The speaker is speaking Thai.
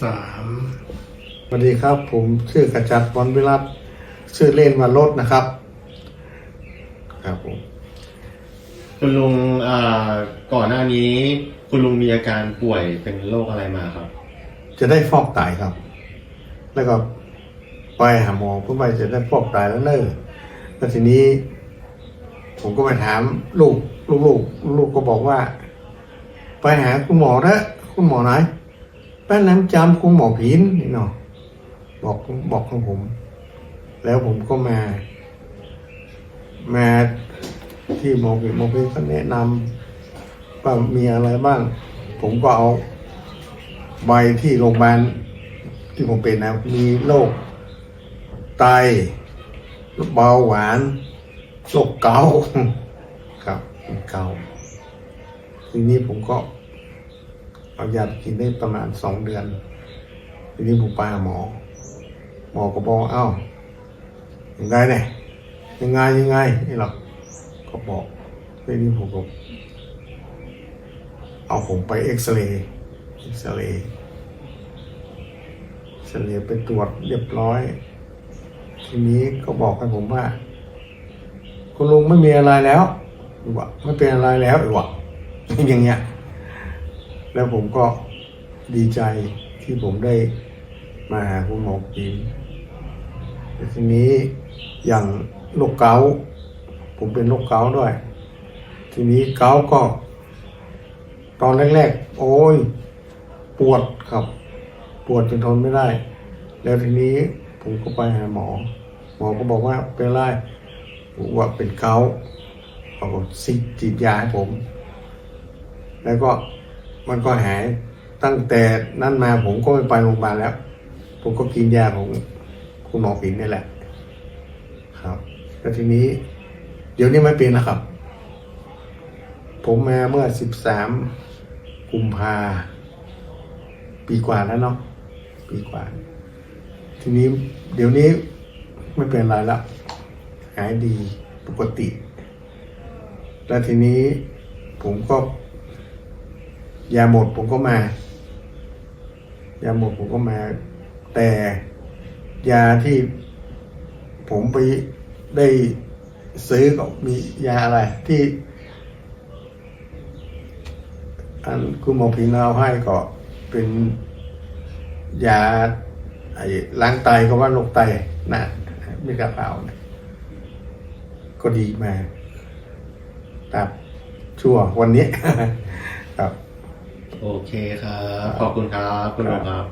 สาม สวัสดีครับผมชื่อกระจัดวรวิรัตน์ชื่อเล่นว่ารถนะครับครับผม คุณลุงก่อนหน้านี้คุณลุงมีอาการป่วยเป็นโรคอะไรมาครับ จะได้ฟอกไตครับ แล้วก็ไปหาหมอเพื่อไปจะได้ฟอกไตแล้วเนอะแล้วทีนี้ ผมก็ไปถามลูกก็บอกว่า ไปหาคุณหมอเถอะคุณหมอไหนแป้นน้ำจำคุณหมอผินนี่เนาะบอกของผม แล้วผมก็มาที่หมอผินก็แนะนำว่ามีอะไรบ้าง ผมก็เอาใบที่โรงพยาบาลที่ผมเป็นนะมีโรคไตเบาหวานโรคเกาต์ครับเกาต์ทีนี้ผมก็เอายาไปกินได้ประมาณ2 เดือนทีนี้ผมไปหาหมอก็บอกเอ้ายังไงเนี่ยยังไงนี่หรอกก็บอกทีนี้ผมก็เอาผมไปเอ็กซเรย์ไปตรวจเรียบร้อย ทีนี้ก็บอกให้ผมว่าคุณลุงไม่มีอะไรแล้ววะไม่เป็นอะไรแล้ววะอย่างเงี้ยแล้วผมก็ดีใจที่ผมได้มาหาคุณหมอจีนทีนี้อย่างโรคเกาต์ผมเป็นโรคเกาต์ด้วย ทีนี้เกาต์ก็ตอนแรกๆโอ้ยปวดครับปวดจนทนไม่ได้แล้วทีนี้ผมก็ไปหาหมอก็บอกว่าเป็นไรผมว่าเป็นเกาต์เขาก็ฉีดยาให้ผมแล้วก็มันก็หายตั้งแต่นั้นมาผมก็ไม่ไปโรงพยาบาลแล้วผมก็กินยาของคุณหมอผินนี่แหละครับแล้วทีนี้เดี๋ยวนี้ไม่เป็นนะครับ ผมมาเมื่อ13 กุมภาปีกว่าแล้วเนาะปีกว่าทีนี้เดี๋ยวนี้ไม่เป็นไรแล้วหายดีปกติแล้วทีนี้ผมก็ยาหมดผมก็มาแต่ยาที่ผมไปได้ซื้อก็มียาอะไรที่อันคุณหมอผินเอาให้ก็เป็นยาล้างไตก็ว่าโรคไตนะไม่กระเป๋านะก็ดีมาครับชั่ววันนี้ ครับ โอเคครับ ขอบคุณครับคุณลุงครับ